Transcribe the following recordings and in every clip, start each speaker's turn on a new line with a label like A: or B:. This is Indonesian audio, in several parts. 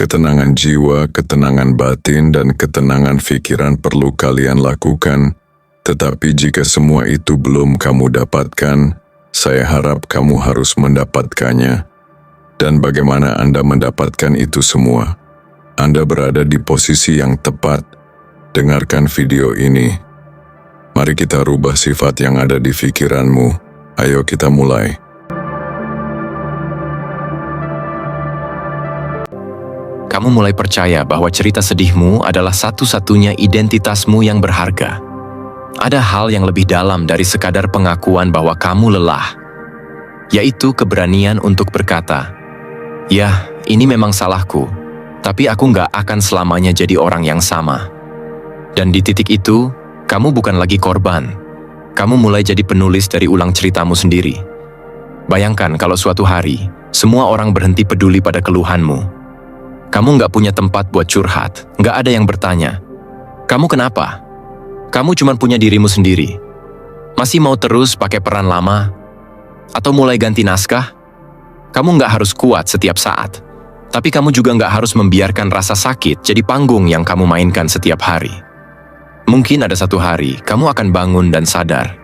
A: Ketenangan jiwa, ketenangan batin, dan ketenangan pikiran perlu kalian lakukan. Tetapi jika semua itu belum kamu dapatkan, saya harap kamu harus mendapatkannya. Dan bagaimana Anda mendapatkan itu semua? Anda berada di posisi yang tepat. Dengarkan video ini. Mari kita rubah sifat yang ada di pikiranmu. Ayo kita mulai.
B: Kamu mulai percaya bahwa cerita sedihmu adalah satu-satunya identitasmu yang berharga. Ada hal yang lebih dalam dari sekadar pengakuan bahwa kamu lelah, yaitu keberanian untuk berkata, "Ya, ini memang salahku, tapi aku nggak akan selamanya jadi orang yang sama." Dan di titik itu, kamu bukan lagi korban. Kamu mulai jadi penulis dari ulang ceritamu sendiri. Bayangkan kalau suatu hari, semua orang berhenti peduli pada keluhanmu. Kamu nggak punya tempat buat curhat, nggak ada yang bertanya, "Kamu kenapa?" Kamu cuma punya dirimu sendiri. Masih mau terus pakai peran lama? Atau mulai ganti naskah? Kamu nggak harus kuat setiap saat, tapi kamu juga nggak harus membiarkan rasa sakit jadi panggung yang kamu mainkan setiap hari. Mungkin ada satu hari, kamu akan bangun dan sadar.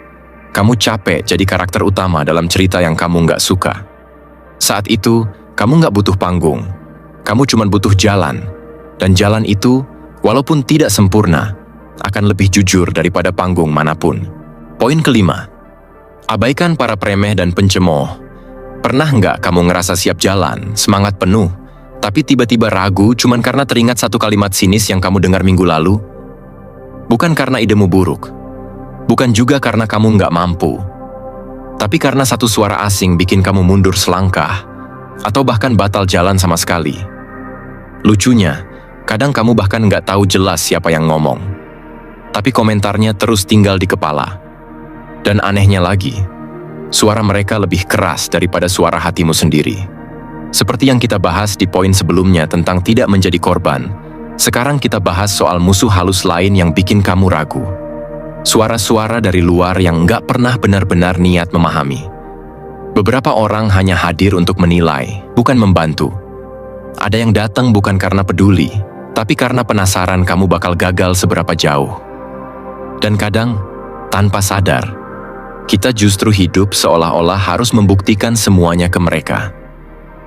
B: Kamu capek jadi karakter utama dalam cerita yang kamu nggak suka. Saat itu, kamu nggak butuh panggung. Kamu cuma butuh jalan, dan jalan itu, walaupun tidak sempurna, akan lebih jujur daripada panggung manapun. Poin kelima, abaikan para premeh dan pencemooh. Pernah nggak kamu ngerasa siap jalan, semangat penuh, tapi tiba-tiba ragu cuma karena teringat satu kalimat sinis yang kamu dengar minggu lalu? Bukan karena idemu buruk, bukan juga karena kamu nggak mampu, tapi karena satu suara asing bikin kamu mundur selangkah, atau bahkan batal jalan sama sekali. Lucunya, kadang kamu bahkan nggak tahu jelas siapa yang ngomong. Tapi komentarnya terus tinggal di kepala. Dan anehnya lagi, suara mereka lebih keras daripada suara hatimu sendiri. Seperti yang kita bahas di poin sebelumnya tentang tidak menjadi korban, sekarang kita bahas soal musuh halus lain yang bikin kamu ragu. Suara-suara dari luar yang nggak pernah benar-benar niat memahami. Beberapa orang hanya hadir untuk menilai, bukan membantu. Ada yang datang bukan karena peduli, tapi karena penasaran kamu bakal gagal seberapa jauh. Dan kadang, tanpa sadar, kita justru hidup seolah-olah harus membuktikan semuanya ke mereka.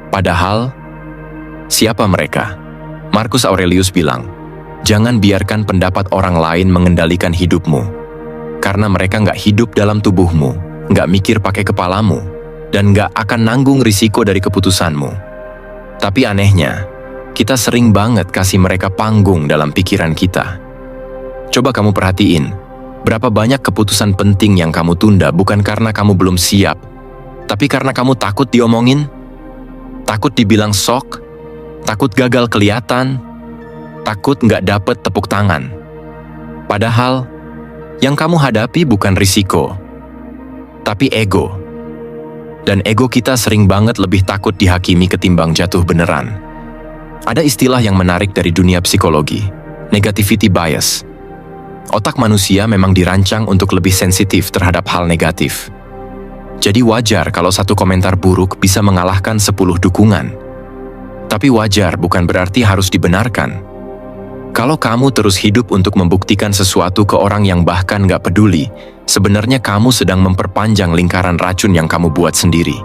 B: Padahal, siapa mereka? Marcus Aurelius bilang, jangan biarkan pendapat orang lain mengendalikan hidupmu. Karena mereka nggak hidup dalam tubuhmu, nggak mikir pakai kepalamu, dan nggak akan nanggung risiko dari keputusanmu. Tapi anehnya, kita sering banget kasih mereka panggung dalam pikiran kita. Coba kamu perhatiin, berapa banyak keputusan penting yang kamu tunda bukan karena kamu belum siap, tapi karena kamu takut diomongin, takut dibilang sok, takut gagal kelihatan, takut nggak dapet tepuk tangan. Padahal, yang kamu hadapi bukan risiko, tapi ego. Dan ego kita sering banget lebih takut dihakimi ketimbang jatuh beneran. Ada istilah yang menarik dari dunia psikologi, negativity bias. Otak manusia memang dirancang untuk lebih sensitif terhadap hal negatif. Jadi wajar kalau satu komentar buruk bisa mengalahkan 10 dukungan. Tapi wajar bukan berarti harus dibenarkan. Kalau kamu terus hidup untuk membuktikan sesuatu ke orang yang bahkan nggak peduli, sebenarnya kamu sedang memperpanjang lingkaran racun yang kamu buat sendiri.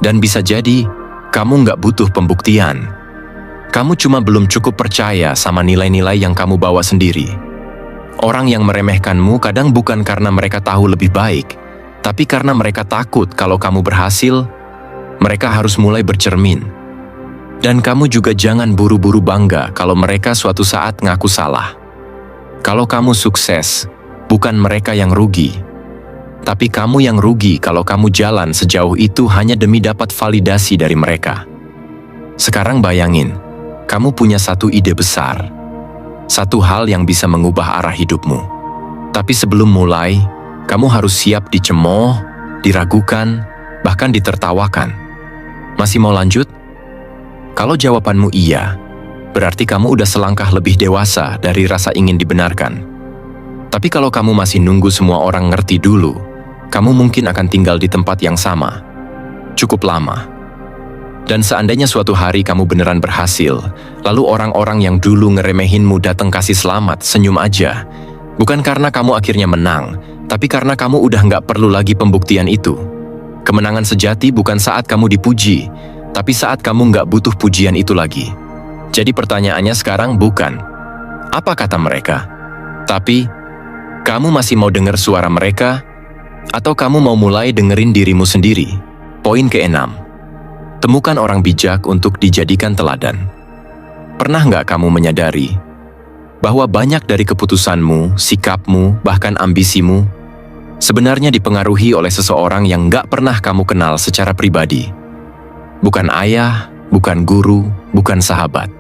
B: Dan bisa jadi, kamu nggak butuh pembuktian. Kamu cuma belum cukup percaya sama nilai-nilai yang kamu bawa sendiri. Orang yang meremehkanmu kadang bukan karena mereka tahu lebih baik, tapi karena mereka takut kalau kamu berhasil, mereka harus mulai bercermin. Dan kamu juga jangan buru-buru bangga kalau mereka suatu saat ngaku salah. Kalau kamu sukses, bukan mereka yang rugi. Tapi kamu yang rugi kalau kamu jalan sejauh itu hanya demi dapat validasi dari mereka. Sekarang bayangin, kamu punya satu ide besar. Satu hal yang bisa mengubah arah hidupmu. Tapi sebelum mulai, kamu harus siap dicemooh, diragukan, bahkan ditertawakan. Masih mau lanjut? Kalau jawabanmu iya, berarti kamu udah selangkah lebih dewasa dari rasa ingin dibenarkan. Tapi kalau kamu masih nunggu semua orang ngerti dulu, kamu mungkin akan tinggal di tempat yang sama. Cukup lama. Dan seandainya suatu hari kamu beneran berhasil, lalu orang-orang yang dulu ngeremehinmu datang kasih selamat, senyum aja. Bukan karena kamu akhirnya menang, tapi karena kamu udah nggak perlu lagi pembuktian itu. Kemenangan sejati bukan saat kamu dipuji, tapi saat kamu nggak butuh pujian itu lagi. Jadi pertanyaannya sekarang bukan, apa kata mereka? Tapi, kamu masih mau dengar suara mereka? Atau kamu mau mulai dengerin dirimu sendiri? Poin ke-6. Temukan orang bijak untuk dijadikan teladan. Pernah nggak kamu menyadari bahwa banyak dari keputusanmu, sikapmu, bahkan ambisimu sebenarnya dipengaruhi oleh seseorang yang nggak pernah kamu kenal secara pribadi? Bukan ayah, bukan guru, bukan sahabat,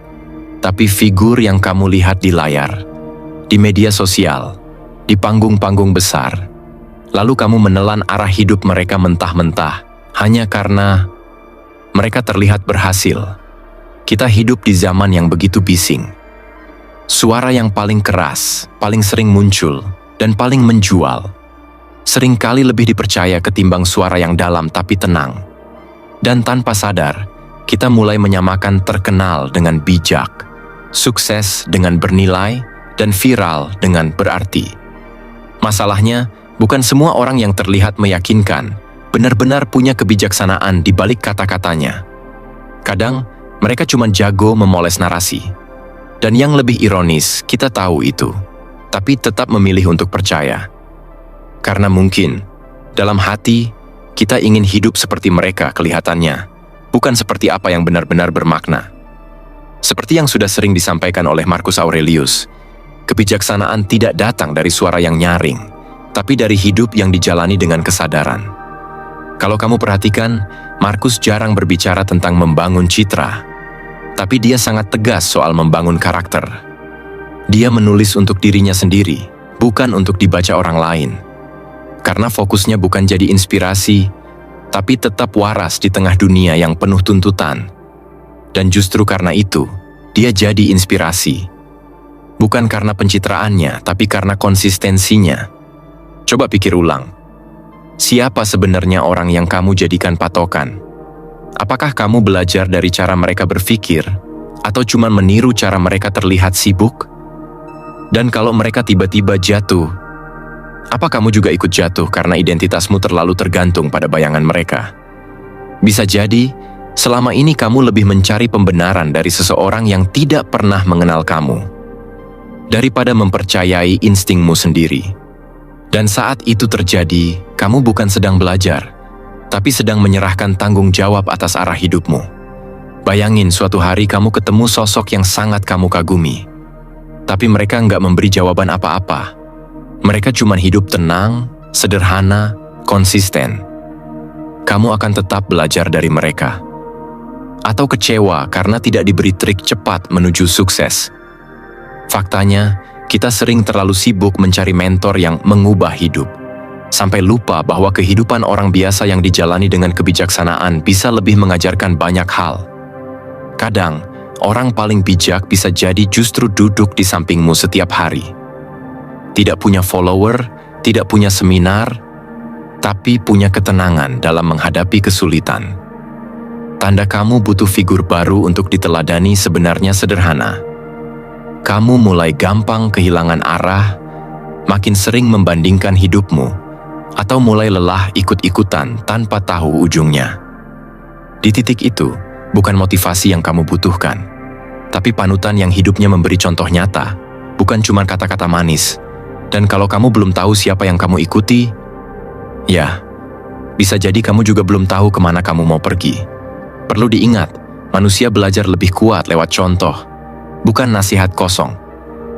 B: tapi figur yang kamu lihat di layar, di media sosial, di panggung-panggung besar. Lalu kamu menelan arah hidup mereka mentah-mentah hanya karena mereka terlihat berhasil. Kita hidup di zaman yang begitu bising. Suara yang paling keras, paling sering muncul, dan paling menjual seringkali lebih dipercaya ketimbang suara yang dalam tapi tenang. Dan tanpa sadar, kita mulai menyamakan terkenal dengan bijak, sukses dengan bernilai, dan viral dengan berarti. Masalahnya, bukan semua orang yang terlihat meyakinkan benar-benar punya kebijaksanaan di balik kata-katanya. Kadang, mereka cuma jago memoles narasi. Dan yang lebih ironis, kita tahu itu, tapi tetap memilih untuk percaya. Karena mungkin, dalam hati, kita ingin hidup seperti mereka kelihatannya, bukan seperti apa yang benar-benar bermakna. Seperti yang sudah sering disampaikan oleh Marcus Aurelius, kebijaksanaan tidak datang dari suara yang nyaring, tapi dari hidup yang dijalani dengan kesadaran. Kalau kamu perhatikan, Marcus jarang berbicara tentang membangun citra, tapi dia sangat tegas soal membangun karakter. Dia menulis untuk dirinya sendiri, bukan untuk dibaca orang lain. Karena fokusnya bukan jadi inspirasi, tapi tetap waras di tengah dunia yang penuh tuntutan. Dan justru karena itu, dia jadi inspirasi. Bukan karena pencitraannya, tapi karena konsistensinya. Coba pikir ulang. Siapa sebenarnya orang yang kamu jadikan patokan? Apakah kamu belajar dari cara mereka berpikir, atau cuma meniru cara mereka terlihat sibuk? Dan kalau mereka tiba-tiba jatuh, apa kamu juga ikut jatuh karena identitasmu terlalu tergantung pada bayangan mereka? Bisa jadi, selama ini kamu lebih mencari pembenaran dari seseorang yang tidak pernah mengenal kamu, daripada mempercayai instingmu sendiri. Dan saat itu terjadi, kamu bukan sedang belajar, tapi sedang menyerahkan tanggung jawab atas arah hidupmu. Bayangin suatu hari kamu ketemu sosok yang sangat kamu kagumi, tapi mereka nggak memberi jawaban apa-apa. Mereka cuma hidup tenang, sederhana, konsisten. Kamu akan tetap belajar dari mereka. Atau kecewa karena tidak diberi trik cepat menuju sukses. Faktanya, kita sering terlalu sibuk mencari mentor yang mengubah hidup, sampai lupa bahwa kehidupan orang biasa yang dijalani dengan kebijaksanaan bisa lebih mengajarkan banyak hal. Kadang, orang paling bijak bisa jadi justru duduk di sampingmu setiap hari. Tidak punya follower, tidak punya seminar, tapi punya ketenangan dalam menghadapi kesulitan. Tanda kamu butuh figur baru untuk diteladani sebenarnya sederhana. Kamu mulai gampang kehilangan arah, makin sering membandingkan hidupmu, atau mulai lelah ikut-ikutan tanpa tahu ujungnya. Di titik itu, bukan motivasi yang kamu butuhkan, tapi panutan yang hidupnya memberi contoh nyata, bukan cuma kata-kata manis. Dan kalau kamu belum tahu siapa yang kamu ikuti, ya, bisa jadi kamu juga belum tahu kemana kamu mau pergi. Perlu diingat, manusia belajar lebih kuat lewat contoh, bukan nasihat kosong.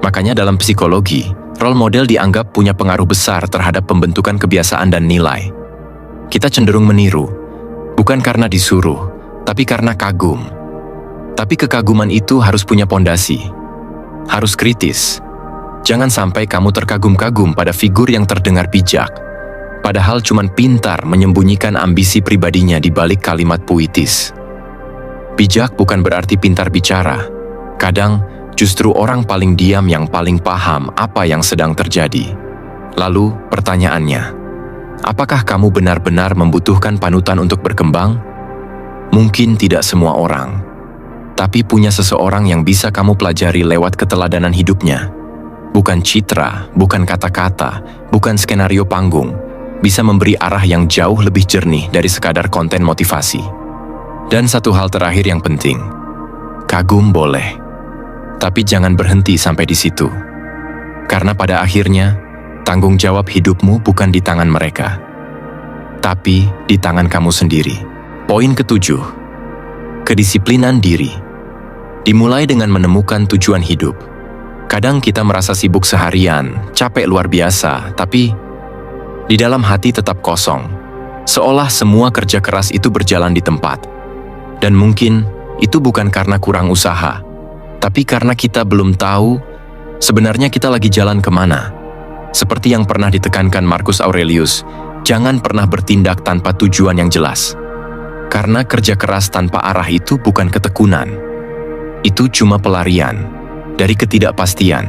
B: Makanya dalam psikologi, role model dianggap punya pengaruh besar terhadap pembentukan kebiasaan dan nilai. Kita cenderung meniru, bukan karena disuruh, tapi karena kagum. Tapi kekaguman itu harus punya pondasi, harus kritis. Jangan sampai kamu terkagum-kagum pada figur yang terdengar bijak, padahal cuman pintar menyembunyikan ambisi pribadinya di balik kalimat puitis. Bijak bukan berarti pintar bicara. Kadang, justru orang paling diam yang paling paham apa yang sedang terjadi. Lalu, pertanyaannya, apakah kamu benar-benar membutuhkan panutan untuk berkembang? Mungkin tidak semua orang, tapi punya seseorang yang bisa kamu pelajari lewat keteladanan hidupnya. Bukan citra, bukan kata-kata, bukan skenario panggung, bisa memberi arah yang jauh lebih jernih dari sekadar konten motivasi. Dan satu hal terakhir yang penting, kagum boleh, tapi jangan berhenti sampai di situ. Karena pada akhirnya, tanggung jawab hidupmu bukan di tangan mereka, tapi di tangan kamu sendiri. Poin ketujuh, kedisiplinan diri. Dimulai dengan menemukan tujuan hidup. Kadang kita merasa sibuk seharian, capek luar biasa, tapi di dalam hati tetap kosong. Seolah semua kerja keras itu berjalan di tempat. Dan mungkin itu bukan karena kurang usaha, tapi karena kita belum tahu sebenarnya kita lagi jalan kemana. Seperti yang pernah ditekankan Marcus Aurelius, jangan pernah bertindak tanpa tujuan yang jelas. Karena kerja keras tanpa arah itu bukan ketekunan. Itu cuma pelarian dari ketidakpastian,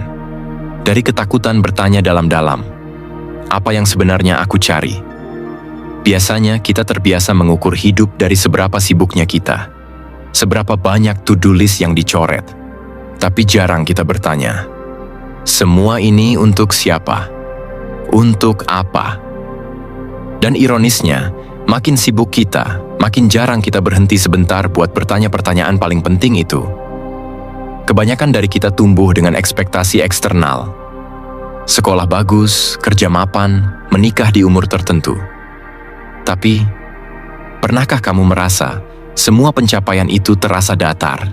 B: dari ketakutan bertanya dalam-dalam, apa yang sebenarnya aku cari? Biasanya kita terbiasa mengukur hidup dari seberapa sibuknya kita, seberapa banyak to-do list yang dicoret. Tapi jarang kita bertanya, semua ini untuk siapa? Untuk apa? Dan ironisnya, makin sibuk kita, makin jarang kita berhenti sebentar buat bertanya pertanyaan paling penting itu. Kebanyakan dari kita tumbuh dengan ekspektasi eksternal. Sekolah bagus, kerja mapan, menikah di umur tertentu. Tapi, pernahkah kamu merasa semua pencapaian itu terasa datar?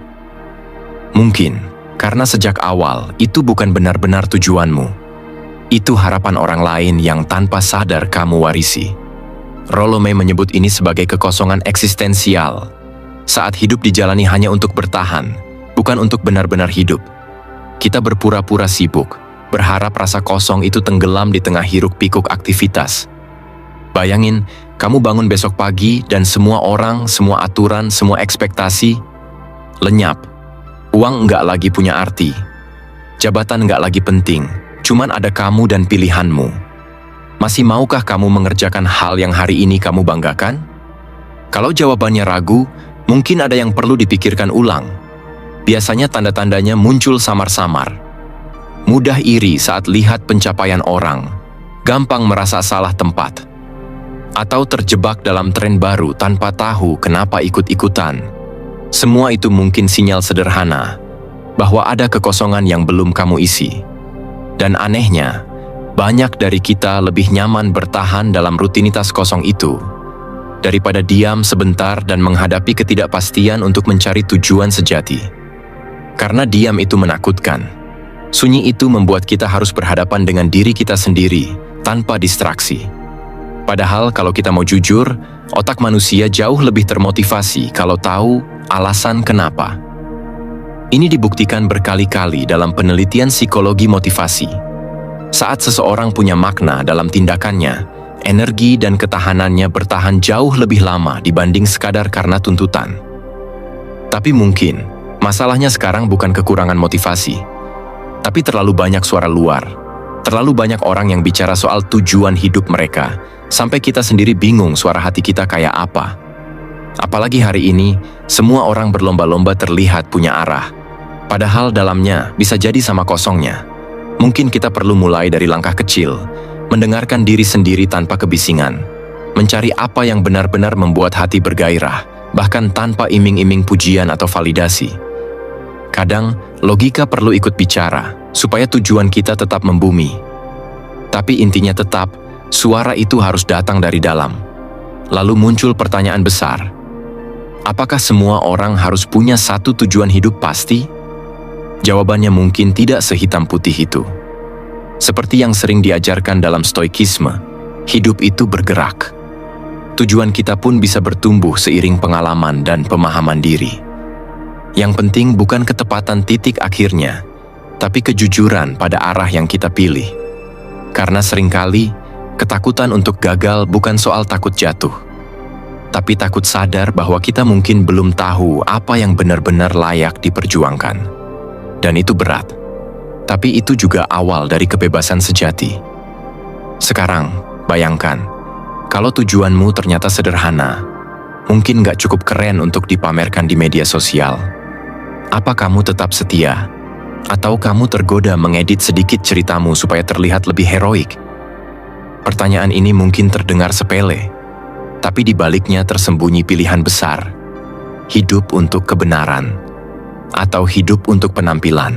B: Mungkin, karena sejak awal itu bukan benar-benar tujuanmu. Itu harapan orang lain yang tanpa sadar kamu warisi. Rollo May menyebut ini sebagai kekosongan eksistensial. Saat hidup dijalani hanya untuk bertahan, bukan untuk benar-benar hidup. Kita berpura-pura sibuk, berharap rasa kosong itu tenggelam di tengah hiruk-pikuk aktivitas. Bayangin, kamu bangun besok pagi dan semua orang, semua aturan, semua ekspektasi lenyap. Uang nggak lagi punya arti. Jabatan nggak lagi penting, cuman ada kamu dan pilihanmu. Masih maukah kamu mengerjakan hal yang hari ini kamu banggakan? Kalau jawabannya ragu, mungkin ada yang perlu dipikirkan ulang. Biasanya tanda-tandanya muncul samar-samar. Mudah iri saat lihat pencapaian orang, gampang merasa salah tempat, atau terjebak dalam tren baru tanpa tahu kenapa ikut-ikutan. Semua itu mungkin sinyal sederhana bahwa ada kekosongan yang belum kamu isi. Dan anehnya, banyak dari kita lebih nyaman bertahan dalam rutinitas kosong itu daripada diam sebentar dan menghadapi ketidakpastian untuk mencari tujuan sejati. Karena diam itu menakutkan. Sunyi itu membuat kita harus berhadapan dengan diri kita sendiri tanpa distraksi. Padahal kalau kita mau jujur, otak manusia jauh lebih termotivasi kalau tahu alasan kenapa. Ini dibuktikan berkali-kali dalam penelitian psikologi motivasi. Saat seseorang punya makna dalam tindakannya, energi dan ketahanannya bertahan jauh lebih lama dibanding sekadar karena tuntutan. Tapi mungkin, masalahnya sekarang bukan kekurangan motivasi, tapi terlalu banyak suara luar, terlalu banyak orang yang bicara soal tujuan hidup mereka, sampai kita sendiri bingung suara hati kita kayak apa. Apalagi hari ini, semua orang berlomba-lomba terlihat punya arah, padahal dalamnya bisa jadi sama kosongnya. Mungkin kita perlu mulai dari langkah kecil, mendengarkan diri sendiri tanpa kebisingan, mencari apa yang benar-benar membuat hati bergairah, bahkan tanpa iming-iming pujian atau validasi. Kadang, logika perlu ikut bicara, supaya tujuan kita tetap membumi. Tapi intinya tetap, suara itu harus datang dari dalam. Lalu muncul pertanyaan besar. Apakah semua orang harus punya satu tujuan hidup pasti? Jawabannya mungkin tidak sehitam putih itu. Seperti yang sering diajarkan dalam stoikisme, hidup itu bergerak. Tujuan kita pun bisa bertumbuh seiring pengalaman dan pemahaman diri. Yang penting bukan ketepatan titik akhirnya, tapi kejujuran pada arah yang kita pilih. Karena seringkali, ketakutan untuk gagal bukan soal takut jatuh, tapi takut sadar bahwa kita mungkin belum tahu apa yang benar-benar layak diperjuangkan. Dan itu berat, tapi itu juga awal dari kebebasan sejati. Sekarang, bayangkan, kalau tujuanmu ternyata sederhana, mungkin gak cukup keren untuk dipamerkan di media sosial. Apa kamu tetap setia? Atau kamu tergoda mengedit sedikit ceritamu supaya terlihat lebih heroik? Pertanyaan ini mungkin terdengar sepele, tapi di baliknya tersembunyi pilihan besar. Hidup untuk kebenaran, atau hidup untuk penampilan.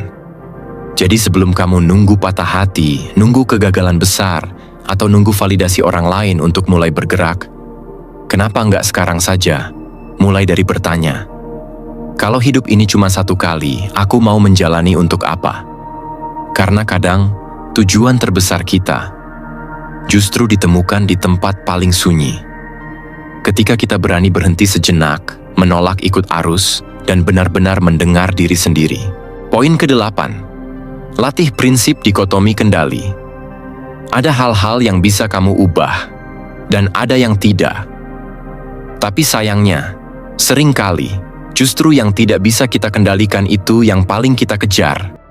B: Jadi sebelum kamu nunggu patah hati, nunggu kegagalan besar, atau nunggu validasi orang lain untuk mulai bergerak, kenapa nggak sekarang saja, mulai dari bertanya, kalau hidup ini cuma satu kali, aku mau menjalani untuk apa? Karena kadang, tujuan terbesar kita justru ditemukan di tempat paling sunyi. Ketika kita berani berhenti sejenak, menolak ikut arus, dan benar-benar mendengar diri sendiri. Poin ke-8. Latih prinsip dikotomi kendali. Ada hal-hal yang bisa kamu ubah, dan ada yang tidak. Tapi sayangnya, seringkali, justru yang tidak bisa kita kendalikan itu yang paling kita kejar.